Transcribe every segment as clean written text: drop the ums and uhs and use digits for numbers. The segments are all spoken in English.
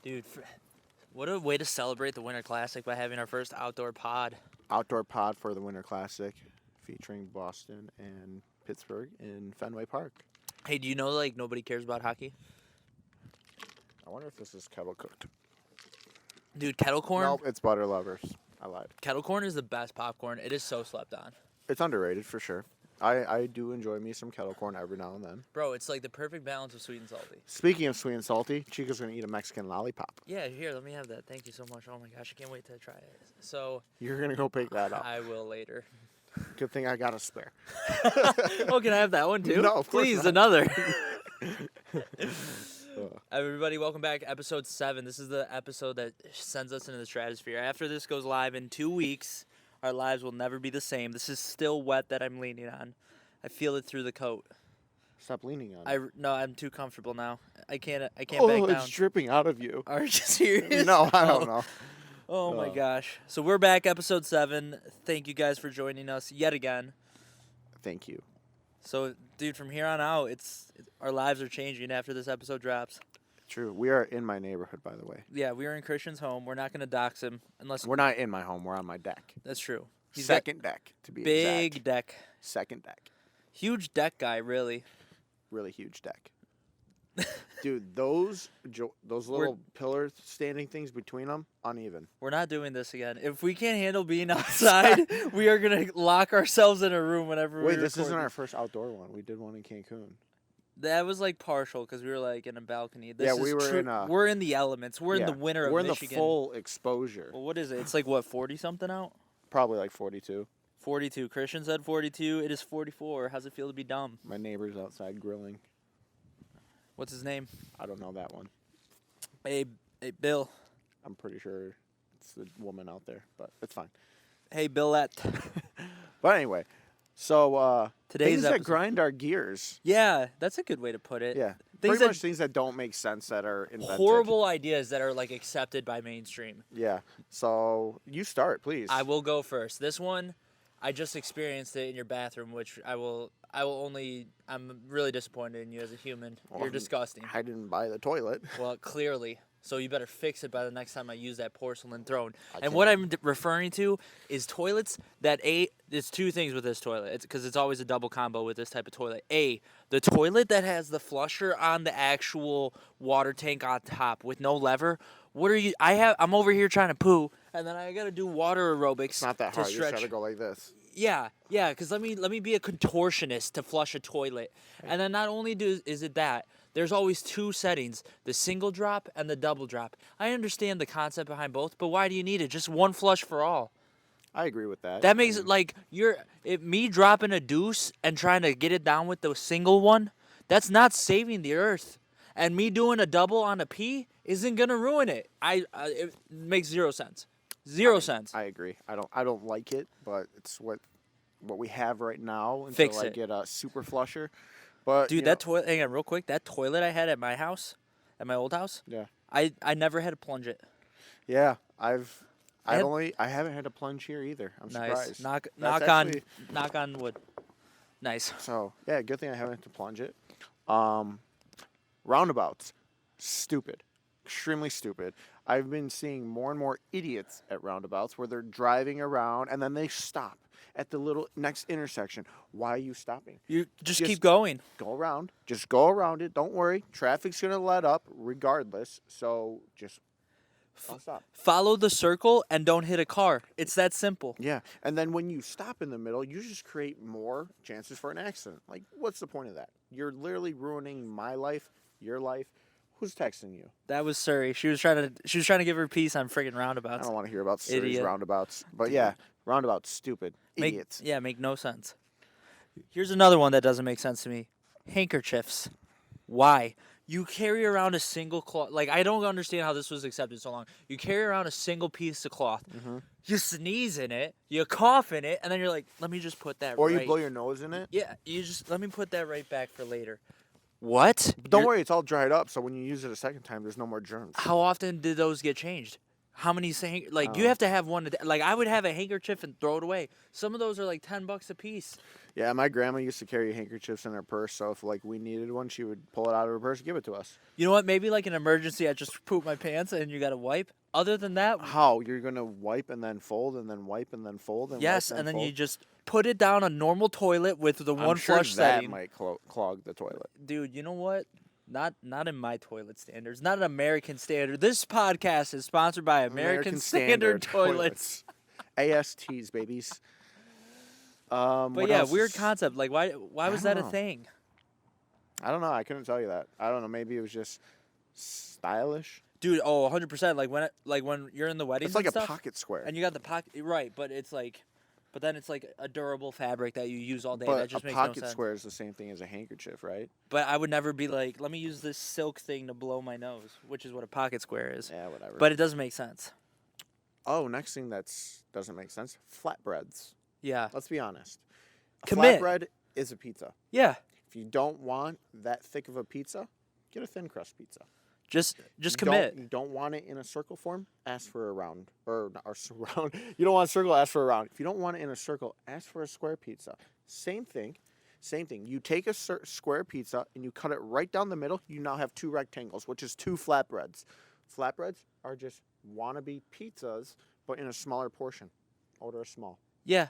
Dude, what a way to celebrate the Winter Classic by having our first outdoor pod. Outdoor pod for the Winter Classic, featuring Boston and Pittsburgh in Fenway Park. Hey, do you know, like, nobody cares about hockey? I wonder if this is kettle cooked. Dude, kettle corn? Nope, it's butter lovers. I lied. Kettle corn is the best popcorn. It is so slept on. It's underrated for sure. I do enjoy me some kettle corn every now and then. Bro, it's like the perfect balance of sweet and salty. Speaking of sweet and salty, Chico's going to eat a Mexican lollipop. Yeah, here, let me have that. Thank you so much. Oh my gosh, I can't wait to try it. So, You're going to go pick that up. I will later. Good thing I got a spare. Oh, can I have that one too? No, of course Please, not. another. Everybody, welcome back. Episode 7. This is the episode that sends us into the stratosphere. After this goes live in 2 weeks, our lives will never be the same. This is still wet that I'm leaning on. I feel it through the coat. Stop leaning on it. No, I'm too comfortable now. I can't back Oh, down. it's dripping out of you. Are you serious? No, I don't know. Oh my gosh. So we're back, episode 7. Thank you guys for joining us yet again. Thank you. So, dude, from here on out, our lives are changing after this episode drops. True. We are in my neighborhood, by the way. Yeah, we are in Christian's home. We're not going to dox him unless... We're not in my home. We're on my deck. That's true. He's Second deck, to be big exact. deck. Second deck. Huge deck guy, really. Really huge deck. Dude, those little pillar standing things between them, uneven. We're not doing this again. If we can't handle being outside, we are going to lock ourselves in a room whenever we Wait, this isn't record. our first outdoor one. We did one in Cancun. That was like partial because we were like in a balcony. Yeah, we were We're in the elements. We're in the winter of We're Michigan. in the full exposure. Well, what is it? It's like, what, 40-something out? Probably like 42. 42. Christian said 42. It is 44. How's it feel to be dumb? My neighbor's outside grilling. What's his name? I don't know that one. Hey, Bill. I'm pretty sure it's the woman out there, but it's fine. Hey, Billette. But anyway, so Today's things that episode. grind our gears. Yeah, that's a good way to put it. Yeah, Things pretty that, much things that don't make sense that are invented. horrible ideas that are like accepted by mainstream. Yeah. So you start, please. I will go first. This one, I just experienced it in your bathroom, which I'm really disappointed in you as a human. Well, You're disgusting. I didn't buy the toilet. Well, clearly. So you better fix it by the next time I use that porcelain throne. I And what can't. I'm referring to is toilets that there's two things with this toilet. It's because it's always a double combo with this type of toilet. The toilet that has the flusher on the actual water tank on top with no lever. What are you? I'm over here trying to poo, and then I gotta do water aerobics. It's not that to hard. You just stretch. gotta go like this. Yeah, because let me be a contortionist to flush a toilet. And then not only is it that, there's always two settings, the single drop and the double drop. I understand the concept behind both, but why do you need it? Just one flush for all. I agree with that. That makes it like me dropping a deuce and trying to get it down with the single one, that's not saving the earth. And me doing a double on a pee isn't gonna ruin it. It makes zero sense. Zero sense. I agree. I don't like it, but it's what we have right now until Fix I it. get a super flusher. But Dude, that toilet. Hang on, real quick. That toilet I had at my house, at my old house. Yeah. I never had to plunge it. Yeah, I haven't had to plunge here either. I'm Nice. surprised. Knock on wood. Nice. So yeah, good thing I haven't had to plunge it. Roundabouts, stupid, extremely stupid. I've been seeing more and more idiots at roundabouts where they're driving around and then they stop at the little next intersection. Why are you stopping? You just keep going. Go around. Just go around it. Don't worry. Traffic's gonna let up regardless. So just don't stop. Follow the circle and don't hit a car. It's that simple. Yeah, and then when you stop in the middle, you just create more chances for an accident. Like, what's the point of that? You're literally ruining my life, your life. Who's texting you? That was Surrey. She was trying to give her piece on friggin' I roundabouts. don't want to hear about Surrey's Idiot. roundabouts. But yeah, roundabouts, stupid. Idiots. Make no sense. Here's another one that doesn't make sense to me. Handkerchiefs. Why? You carry around a single cloth. Like, I don't understand how this was accepted so long. You carry around a single piece of cloth. Mm-hmm. You sneeze in it. You cough in it. And then you're like, let me just put that Or right. you blow your nose in it. Yeah, let me put that right back for later. What? But don't worry, it's all dried up, so when you use it a second time, there's no more germs. How often did those get changed? How many like you Oh. have to have one a day. Like I would have a handkerchief and throw it away. Some of those are like $10 a piece. Yeah, my grandma used to carry handkerchiefs in her purse, so if like we needed one, she would pull it out of her purse, and give it to us. You know what? Maybe like an emergency, I just poop my pants and you got to wipe. Other than that, How you're gonna wipe and then fold and then wipe and then fold and yes, wipe and then fold? you just put it down a normal toilet with the I'm one sure flush that setting. might clog the toilet. Dude, you know what? Not in my toilet standards. Not an American standard. This podcast is sponsored by American Standard toilets. ASTs, babies. But What yeah, else weird is- concept. Like why was don't that a know. thing? I don't know. I couldn't tell you that. I don't know. Maybe it was just stylish. Dude, 100%. Like when you're in the weddings It's like and a stuff, pocket square. and you got the pocket, right? But then it's like a durable fabric that you use all day. But That just a makes no pocket sense. square is the same thing as a handkerchief, right? But I would never be like, let me use this silk thing to blow my nose, which is what a pocket square is. Yeah, whatever. But it doesn't make sense. oh, next thing doesn't make sense. Flatbreads. Yeah. Let's be honest. A Commit. flatbread is a pizza. Yeah. If you don't want that thick of a pizza, get a thin crust pizza. Just You commit. You don't want it in a circle form, ask for a round. Or round. You don't want a circle, ask for a round. If you don't want it in a circle, ask for a square pizza. Same thing. Same thing. You take a square pizza and you cut it right down the middle. You now have 2 rectangles, which is 2 flatbreads. Flatbreads are just wannabe pizzas, but in a smaller portion. Order a small. Yeah.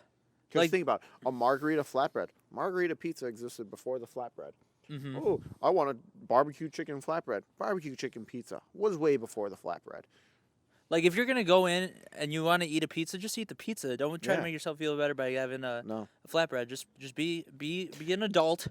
Because Like- think about it, a margarita flatbread. Margarita pizza existed before the flatbread. Mm-hmm. Oh, I want a barbecue chicken flatbread. Barbecue chicken pizza was way before the flatbread. Like if you're gonna go in and you want to eat a pizza, just eat the pizza. Don't try to Yeah. make yourself feel better by having a No. flatbread. Just be an adult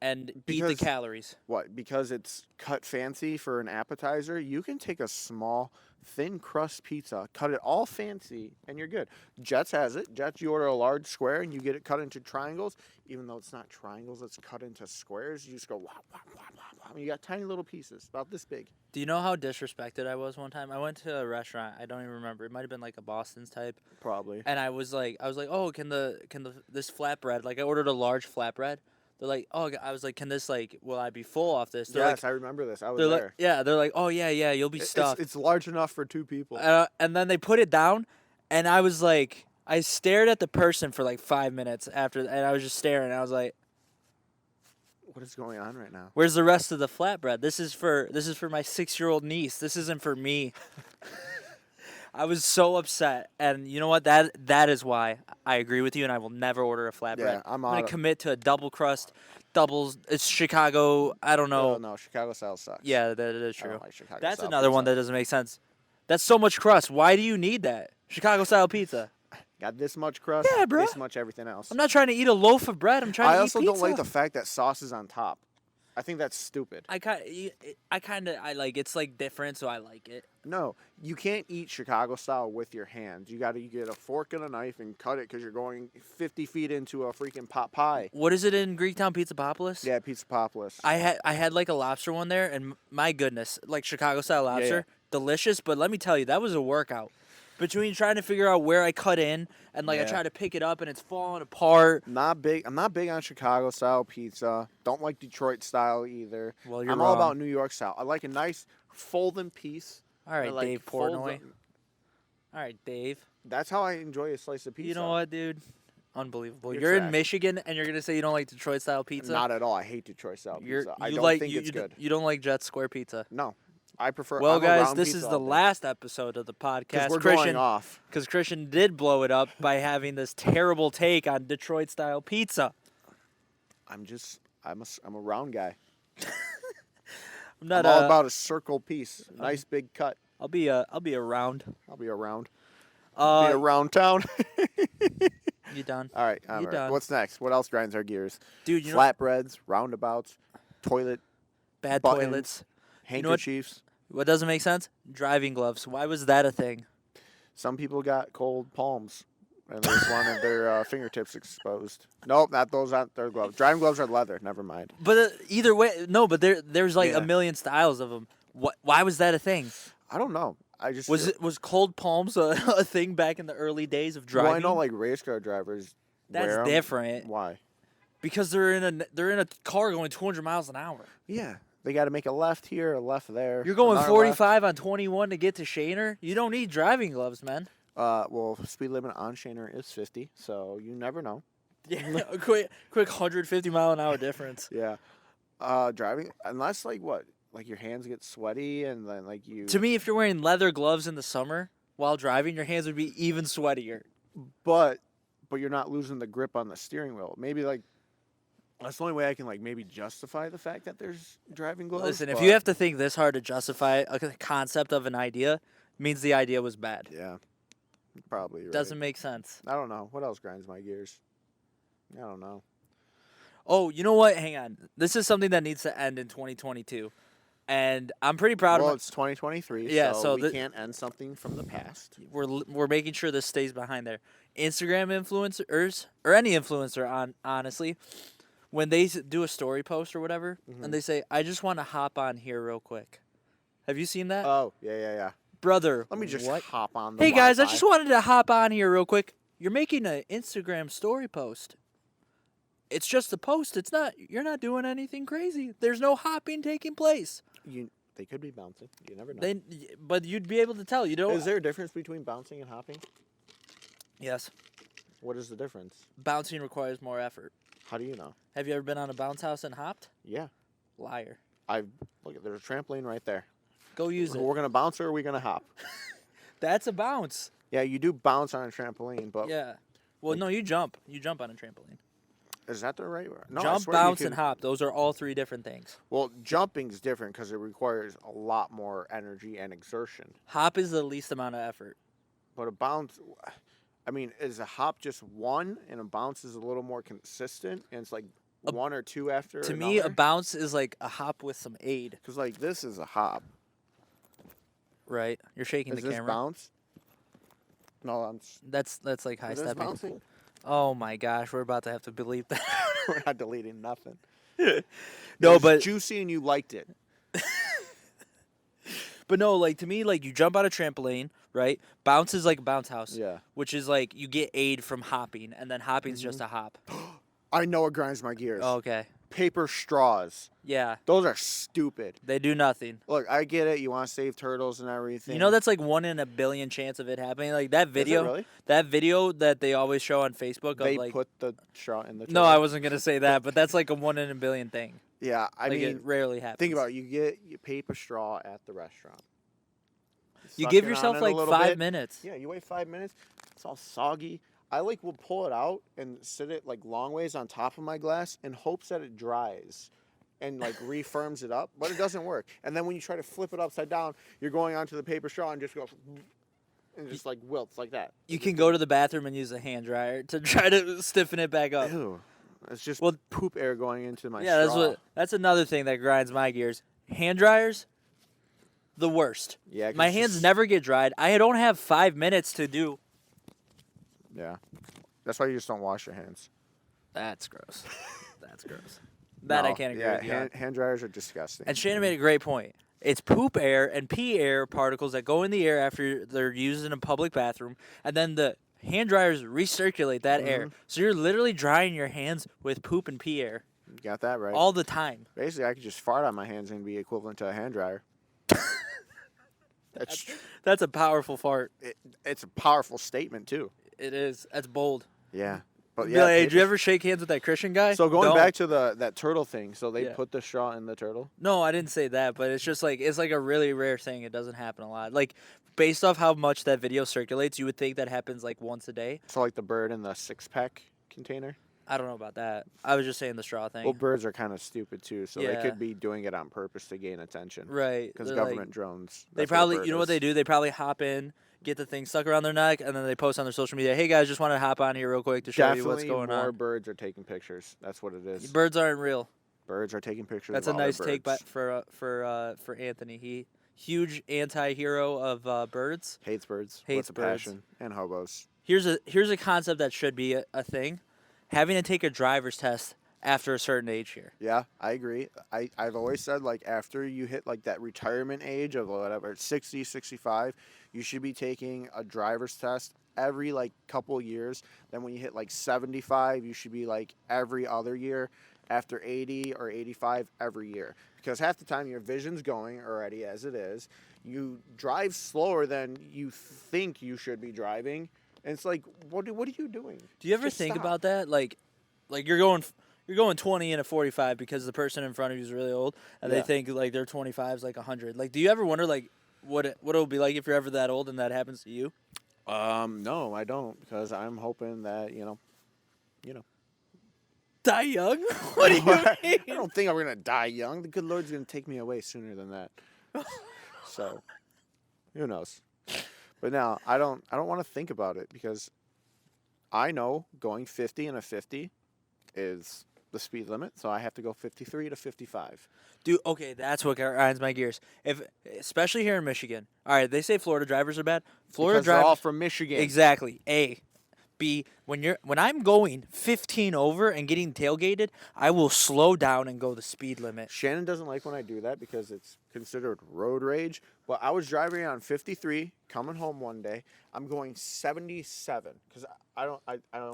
and eat the Because- calories. What? Because it's cut fancy for an appetizer, you can take a small, thin crust pizza, cut it all fancy, and you're good. Jets has it. Jets, you order a large square and you get it cut into triangles. Even though it's not triangles, it's cut into squares. You just go, wah, wah, wah, wah, wah. You got tiny little pieces, about this big. Do you know how disrespected I was one time? I went to a restaurant. I don't even remember. It might have been like a Boston's type. Probably. And I was like, oh, can this flatbread? Like I ordered a large flatbread. They're like, oh, I was like, can this like, will I be full off this? They're Yes, I remember this. I was they're there. like, yeah, they're like, oh yeah, you'll be stuffed. It's large enough for 2 people. And then they put it down, and I was like, I stared at the person for like 5 minutes after, and I was just staring. And I was like, What is going on right now? where's the rest of the flatbread? This is for my 6-year-old niece. This isn't for me. I was so upset, and you know what? That is why I agree with you, and I will never order a flatbread. Yeah, I'm gonna out of- commit to a double crust, doubles. It's Chicago. I don't know. Oh, no, Chicago style sucks. Yeah, that is I true. don't like Chicago That's style another one pizza. that doesn't make sense. That's so much crust. Why do you need that? Chicago style pizza. Got this much crust, Yeah, bro. this much everything else. I'm not trying to eat a loaf of bread. I'm trying to I eat also pizza. don't like the fact that sauce is on top. I think that's stupid. I like it's like different, so I like it. No, you can't eat Chicago style with your hands. You got to get a fork and a knife and cut it because you're going 50 feet into a freaking pot pie. What is it in Greektown Pizzapopolis? Yeah, Pizza Popolis. I had like a lobster one there, and my goodness, like Chicago style lobster, delicious. But let me tell you, that was a workout. Between trying to figure out where I cut in, and like I Yeah. try to pick it up, and it's falling apart. I'm not big on Chicago style pizza. Don't like Detroit style either. Well, you're I'm wrong. all about New York style. I like a nice folding piece. All right, that, like, Dave folds Portnoy. up. All right, Dave. That's how I enjoy a slice of pizza. You know what, dude? Unbelievable. You're You're in trash. Michigan, and you're gonna say you don't like Detroit style pizza? Not at all. I hate Detroit style You're, pizza. I you don't like think you, it's you, good. You don't like Jet Square pizza. No, I prefer. Well, I'm a guys, round this pizza is all the day. last episode of the 'Cause podcast. we're Christian, going off. because Christian did blow it up by having this terrible take on Detroit style pizza. I'm a round guy. I'm not I'm all about a circle piece. Nice big cut. I'll be around. I'll be around. Be around town. You done, all right. You done. What's next? What else grinds our gears? dude? You know, Flatbreads, roundabouts, toilet, bad buttons, toilets. You know what? handkerchiefs. What doesn't make sense? Driving gloves. Why was that a thing? Some people got cold palms and they just wanted their fingertips exposed. Nope, not those. Aren't their gloves. Driving gloves are leather. Never mind. But either way, no. But there's like Yeah. a million styles of them. Why was that a thing? I don't know. I just Was cold palms a thing back in the early days of driving? Well, I know like race car drivers. That's wear 'em. different. Why? Because they're in a car going 200 miles an hour. Yeah, They got to make a left here, a left there. You're going another 45 on 21 to get to Shaner? You don't need driving gloves, man. Well, speed limit on Shaner is 50, so you never know. Yeah, a quick 150-mile-an-hour difference. Yeah. Driving, unless like what? Like your hands get sweaty and then like you. To me, if you're wearing leather gloves in the summer while driving, your hands would be even sweatier. But you're not losing the grip on the steering wheel. Maybe like that's the only way I can like maybe justify the fact that there's driving gloves. Listen, if you have to think this hard to justify a concept of an idea, means the idea was bad. Yeah, probably right. Doesn't make sense. I don't know what else grinds my gears. I don't know. Oh, you know what? Hang on. This is something that needs to end in 2022. And I'm pretty proud Well, of it's 2023, Yeah, so so we can't end something from the past. we're making sure this stays behind there. Instagram influencers or any influencer honestly, when they do a story post or whatever, and they say, "I just want to hop on here real quick." Have you seen that? Oh, yeah. Brother, Let me just what? hop on the Hey guys, I Wi-Fi. just wanted to hop on here real quick. You're making an Instagram story post. It's just a post. It's not. You're not doing anything crazy. There's no hopping taking place. They could be bouncing. You never know. But you'd be able to tell. You don't. Is there a difference between bouncing and hopping? Yes. What is the difference? Bouncing requires more effort. How do you know? Have you ever been on a bounce house and hopped? Yeah. Liar. Look, there's a trampoline right there. Go use it. We're gonna bounce or are we gonna hop? That's a bounce. Yeah, you do bounce on a trampoline, but Yeah. Well, no, you jump. You jump on a trampoline. is that the right word? No, I Jump, swear you bounce, can- and hop. Those are all three different things. Well, jumping's different because it requires a lot more energy and exertion. Hop is the least amount of effort. But a bounce, I mean, is a hop just one and a bounce is a little more consistent and it's like one or two after To me, a another? bounce is like a hop with some aid. Because like this is a hop. Right. You're shaking Is the this camera. bounce? No, I'm. That's like high Is this stepping. bouncing? Oh my gosh, we're about to have to believe that. We're not deleting nothing. No, It was but juicy and you liked it. no, like to me, like you jump on a trampoline, right? Bounce is like a bounce house. Yeah. Which is like you get aid from hopping, and then hopping's just a hop. I know what grinds my gears. Okay. Paper straws. Yeah. Those are stupid. They do nothing. Look, I get it. You want to save turtles and everything. You know that's like 1 in a billion chance of it happening. Like that Is it video, really? that video that they always show on Facebook They of like. put the straw in the No, turtle. I wasn't gonna say that, but that's like a 1 in a billion thing. Yeah, I Like mean, it rarely happens. think about it. You get your paper straw at the restaurant. You Suck give it yourself on it a like little 5 bit. minutes. Yeah, you wait 5 minutes. It's all soggy. I like will pull it out and sit it like long ways on top of my glass in hopes that it dries and like refirms it up, but it doesn't work. And then when you try to flip it upside down, you're going onto the paper straw and just goes and just like wilts like that. You can go to the bathroom and use a hand dryer to try to stiffen it back up. Ew. It's just Well, poop air going into my Yeah, straw. that's another thing that grinds my gears. Hand dryers, the worst. Yeah, 'cause My it's hands just- never get dried. I don't have 5 minutes to do. Yeah. That's why you just don't wash your hands. That's gross. That's gross. That I No, can't agree yeah, with you on. hand dryers are disgusting. And Shannon made a great point. It's poop air and pee air particles that go in the air after they're used in a public bathroom, and then the hand dryers recirculate that air. So you're literally drying your hands with poop and pee air You got that right. all the time. Basically, I could just fart on my hands and be equivalent to a hand dryer. That's a powerful fart. It's a powerful statement too. It is. That's bold. Yeah, but Be yeah. like, hey, did paper- you ever shake hands with that Christian guy? So going Don't. back to that turtle thing, so they Yeah. put the straw in the turtle. No, I didn't say that, but it's just like it's like a really rare thing. It doesn't happen a lot. Like based off how much that video circulates, you would think that happens like once a day. So like the bird in the 6-pack container. I don't know about that. I was just saying the straw thing. Well, birds are kind of stupid too, so they Yeah. could be doing it on purpose to gain attention. Right. Because They're government like, drones. they that's what a probably, bird you know what is. they do? They probably hop in, get the thing stuck around their neck, and then they post on their social media, hey guys, just want to hop on here real quick to show you what's Definitely going more on. birds are taking pictures. That's what it is. Birds aren't real. Birds are taking pictures. That's of a other nice take birds. for Anthony. He huge anti-hero of birds. Hates birds. Hates What's a birds. passion? And hobos. Here's a concept that should be a thing. Having to take a driver's test after a certain age here. Yeah, I agree. I've always said, like, after you hit, like, that retirement age of whatever, 60, 65, you should be taking a driver's test every, like, couple years. Then when you hit, like, 75, you should be, like, every other year. after 80 or 85 every year. Because half the time your vision's going already as it is. You drive slower than you think you should be driving. And it's like, what are you doing? Do you ever Just think stop. about that? Like you're going 20 in a 45 because the person in front of you is really old, and Yeah. they think like their 25 is like 100. Like, do you ever wonder like what it'll be like if you're ever that old and that happens to you? No, I don't, because I'm hoping that, you know. Die young? What do you I mean? don't think I'm going to die young. The good Lord's going to take me away sooner than that. So, who knows? But no, I don't want to think about it, because I know going 50 in a 50 is the speed limit, so I have to go 53 to 55. Dude, okay, that's what grinds my gears. Especially here in Michigan. All right, they say Florida drivers are bad. Florida Because they're drivers all from Michigan. exactly. B, when I'm going 15 over and getting tailgated, I will slow down and go the speed limit. Shannon doesn't like when I do that because it's considered road rage. But I was driving on 53, coming home one day. I'm going 77 because I don't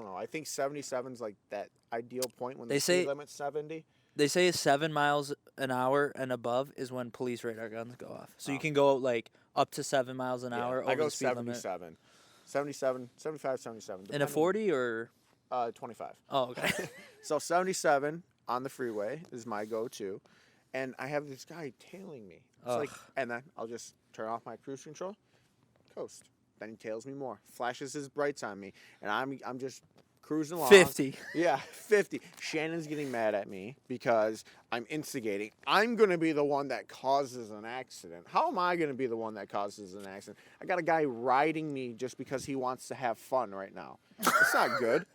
know. I think 77 is like that ideal point when They the say- speed limit's 70. They say 7 miles an hour and above is when police radar guns go off. So you can go like up to 7 miles an hour over I go the speed limit. 77. 77, 75, 77. In a 40 or 25. oh, okay. So 77 on the freeway is my go-to, and I have this guy tailing me. It's like, and then I'll just turn off my cruise control, coast. Then he tails me more, flashes his brights on me, and I'm just cruising along. 50. Yeah, 50. Shannon's getting mad at me because I'm instigating. I'm going to be the one that causes an accident. How am I going to be the one that causes an accident? I got a guy riding me just because he wants to have fun right now. That's not good.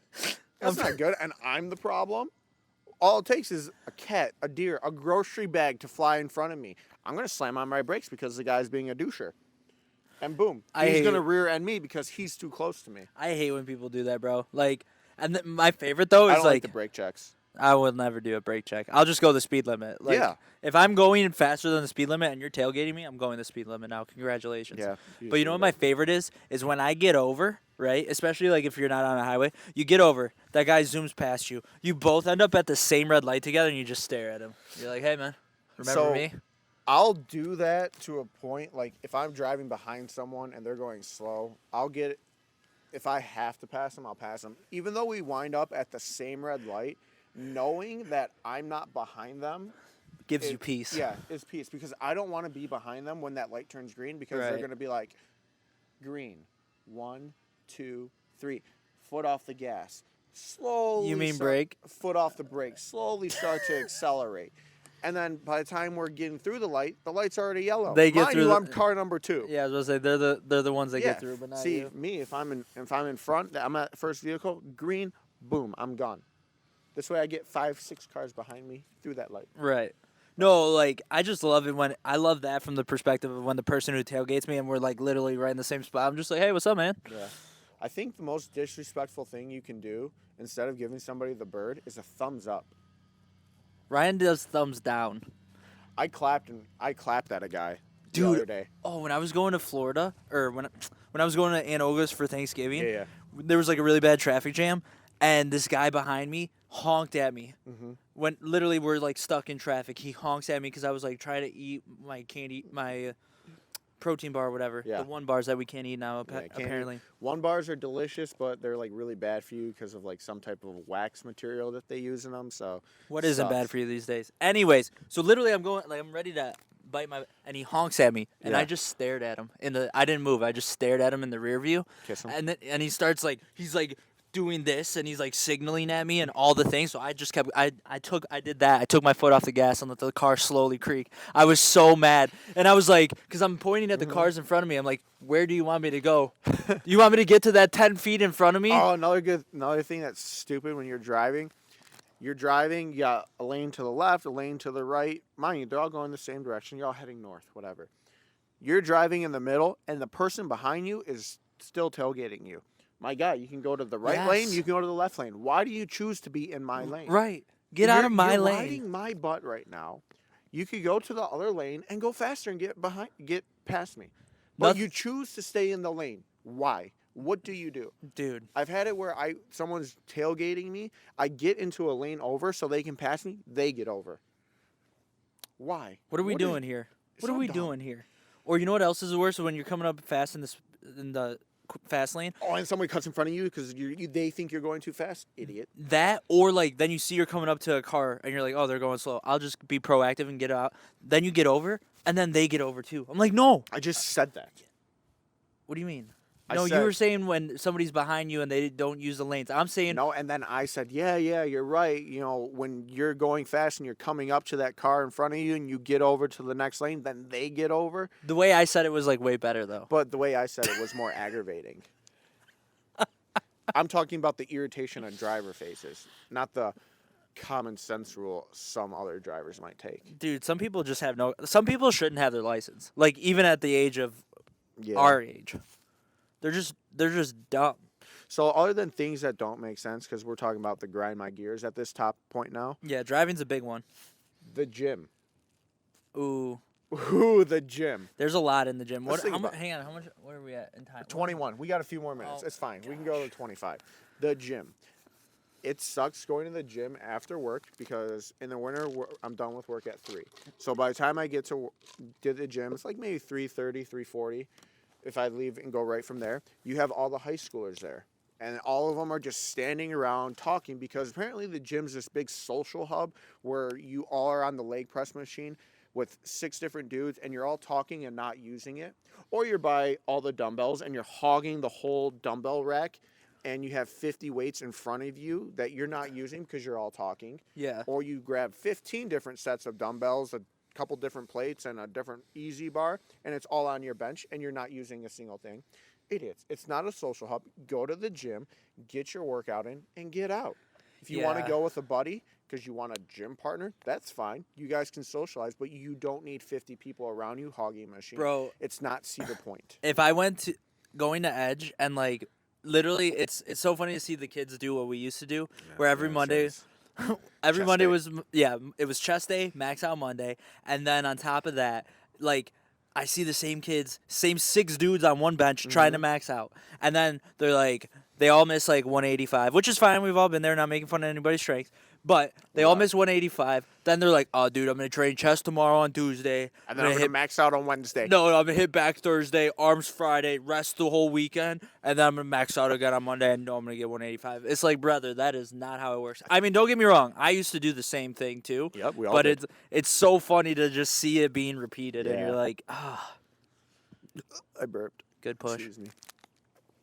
That's not good, and I'm the problem. All it takes is a cat, a deer, a grocery bag to fly in front of me. I'm going to slam on my brakes because the guy's being a doucher. And boom, he's going to rear end me because he's too close to me. I hate when people do that, bro. Like, and my favorite though I is don't like like the brake checks. I will never do a brake check. I'll just go the speed limit. Like, Yeah. If I'm going faster than the speed limit and you're tailgating me, I'm going the speed limit now. Congratulations. Yeah. But you know what my favorite is? Is when I get over, right? Especially like if you're not on a highway, you get over, that guy zooms past you. You both end up at the same red light together and you just stare at him. You're like, hey man, remember me? I'll do that to a point. Like if I'm driving behind someone and they're going slow, I'll get it. If I have to pass them, I'll pass them. Even though we wind up at the same red light, knowing that I'm not behind them Gives you peace. Yeah, it's peace, because I don't want to be behind them when that light turns green, because they're Right. going to be like, green, 1, 2, 3, foot off the gas, slowly. You mean brake? Foot off the brake, slowly start to accelerate. And then by the time we're getting through the light's already yellow. They get Mind through you, the- I'm car number 2. Yeah, I was gonna say they're the ones that get through, but not See, you. me, if I'm in front, I'm at first vehicle, green, boom, I'm gone. This way I get 5, 6 cars behind me through that light. Right. No, like I just love it when I love that from the perspective of when the person who tailgates me and we're like literally right in the same spot. I'm just like, hey, what's up, man? Yeah. I think the most disrespectful thing you can do instead of giving somebody the bird is a thumbs up. Ryan does thumbs down. I clapped at a guy the Dude. other day. Oh, when I was going to Florida, or when I was going to Anogas for Thanksgiving, Yeah. there was like a really bad traffic jam, and this guy behind me honked at me. Mm-hmm. When literally we're like stuck in traffic, he honks at me because I was like trying to eat my candy, my protein bar or whatever. Yeah. The 1 bars that we can't eat now, Yeah, can't eat. apparently. 1 bars are delicious, but they're like really bad for you because of like some type of wax material that they use in them. So What isn't bad sucks. for you these days? Anyways, so literally I'm ready to bite my, and he honks at me, and Yeah. I just stared at him I didn't move. I just stared at him in the rear view. Kiss him. And he starts like, he's like doing this, and he's like signaling at me and all the things. So I just kept, I did that. I took my foot off the gas and let the car slowly creak. I was so mad. And I was like, because I'm pointing at the cars in front of me. I'm like, where do you want me to go? You want me to get to that 10 feet in front of me? Oh, another thing that's stupid when you're driving. You're driving, you got a lane to the left, a lane to the right. Mind you, they're all going the same direction. You're all heading north, whatever. You're driving in the middle, and the person behind you is still tailgating you. My God, you can go to the right lane, Yes. you can go to the left lane. Why do you choose to be in my lane? Right. Get out of my you're lane. riding my butt right now. You could go to the other lane and go faster and get past me. But Noth- you choose to stay in the lane. Why? What do you do? Dude. I've had it where someone's tailgating me. I get into a lane over so they can pass me. They get over. Why? What are we doing here? What are we doing here? Or you know what else is worse? When you're coming up fast in the fast lane. Oh, and somebody cuts in front of you because they think you're going too fast. Idiot. That, or like then you see you're coming up to a car and you're like, oh, they're going slow. I'll just be proactive and get out. Then you get over, and then they get over too. I'm like, no. I just said that. What do you mean? I No, said- you were saying when somebody's behind you and they don't use the lanes. I'm saying No, and then I said, yeah, you're right. You know, when you're going fast and you're coming up to that car in front of you and you get over to the next lane, then they get over. the way I said it was like way better though. But the way I said it was more aggravating. I'm talking about the irritation on driver faces, not the common sense rule some other drivers might take. Dude, some people just have no. Some people shouldn't have their license. Like even at the age of Yeah. our age, they're just dumb. So other than things that don't make sense, because we're talking about the grind my gears at this top point now, Yeah, driving's a big one. the gym. Ooh, The gym. there's a lot in the gym. Let's What? think How much? about- Hang on. How much? Where are we at in time? 21. We got a few more minutes. Oh, It's fine. We can go to 25. The gym. It sucks going to the gym after work because in the winter I'm done with work at 3. So by the time I get to the gym, it's like maybe 3:30, 3:40. If I leave and go right from there, you have all the high schoolers there. And all of them are just standing around talking because apparently the gym's this big social hub where you all are on the leg press machine with 6 different dudes and you're all talking and not using it. Or you're by all the dumbbells and you're hogging the whole dumbbell rack and you have 50 weights in front of you that you're not using because you're all talking. Yeah. Or you grab 15 different sets of dumbbells, a couple different plates, and a different easy bar, and it's all on your bench and you're not using a single thing. Idiots. It's not a social hub. Go to the gym, get your workout in, and get out. If you want to Yeah. go with a buddy because you want a gym partner, that's fine. You guys can socialize, but you don't need 50 people around you hogging a machine. Bro, It's not Cedar Point. if I went to going to Edge and like literally, it's so funny to see the kids do what we used to do, where every Monday. Every Chest Monday day. was it was chest day, max out Monday, and then on top of that, like I see the same kids, same 6 dudes on one bench trying to max out, and then they're like they all miss like 185, which is fine. We've all been there, not making fun of anybody's strength, but they all miss 185. Then they're like, oh dude, I'm gonna train chest tomorrow on Tuesday, And then I'm going to max out on Wednesday. no, I'm gonna hit back Thursday, arms Friday, rest the whole weekend, and then I'm gonna max out again on Monday, and know I'm gonna get 185. It's like, brother, that is not how it works. I mean, don't get me wrong, I used to do the same thing too. Yep, we all But did. it's so funny to just see it being repeated, and Yeah. you're like, ah, I burped. good push. Excuse me.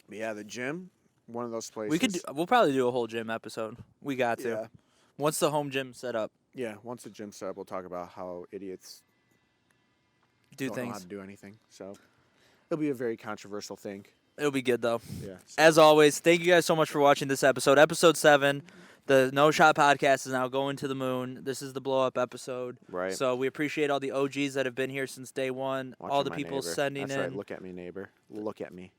But yeah, the gym, one of those places. We'll probably do a whole gym episode. We got to. Yeah. Once the home gym set up, Yeah, once the gym's set up, we'll talk about how idiots do don't know how things. to do anything. So it'll be a very controversial thing. It'll be good though. Yeah. As always, thank you guys so much for watching this episode. Episode 7. The No Shot Podcast is now going to the moon. This is the blow up episode. Right. So we appreciate all the OGs that have been here since day one. Watch all for the my people neighbor. sending That's in. right. Look at me, neighbor. Look at me.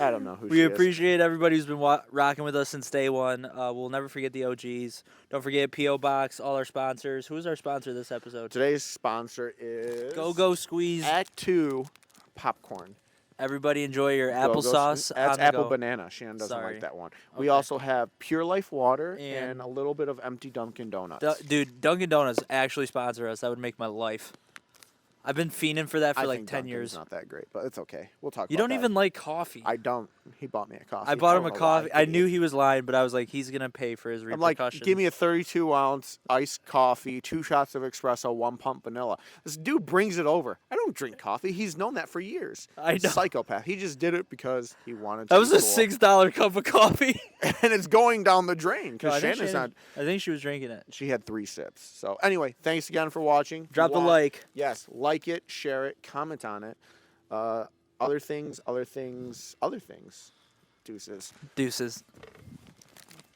I don't know who We she is. appreciate everybody who's been rocking with us since day one. We'll never forget the OGs. Don't forget P.O. Box, all our sponsors. Who's our sponsor this episode? Today's sponsor is Go Squeeze. Act 2 Popcorn. Everybody enjoy your Go applesauce. That's on the apple go. banana. Shannon doesn't Sorry. like that one. We Okay. also have Pure Life water And- and a little bit of empty Dunkin' Donuts. Dude, Dunkin' Donuts actually sponsor us. That would make my life. I've been fiending for that for I like think 10 Dunkin's years. not that great, but it's okay. We'll talk You about don't that. even like coffee. I don't. He bought me a coffee. I bought him don't a know coffee. why. I knew he was lying, but I was like, he's gonna pay for his I'm like, repercussions. give me a 32-ounce iced coffee, 2 shots of espresso, 1 pump vanilla. This dude brings it over. I don't drink coffee. He's known that for years. I know. Psychopath. He just did it because he wanted to. That was be a cool. $6 cup of coffee. And it's going down the drain No, because I think Shannon's not. I think she was drinking it. She had 3 sips. So anyway, thanks again for watching. If you Drop the want- like. Yes, like it, share it, comment on it. Other things. Deuces. Deuces.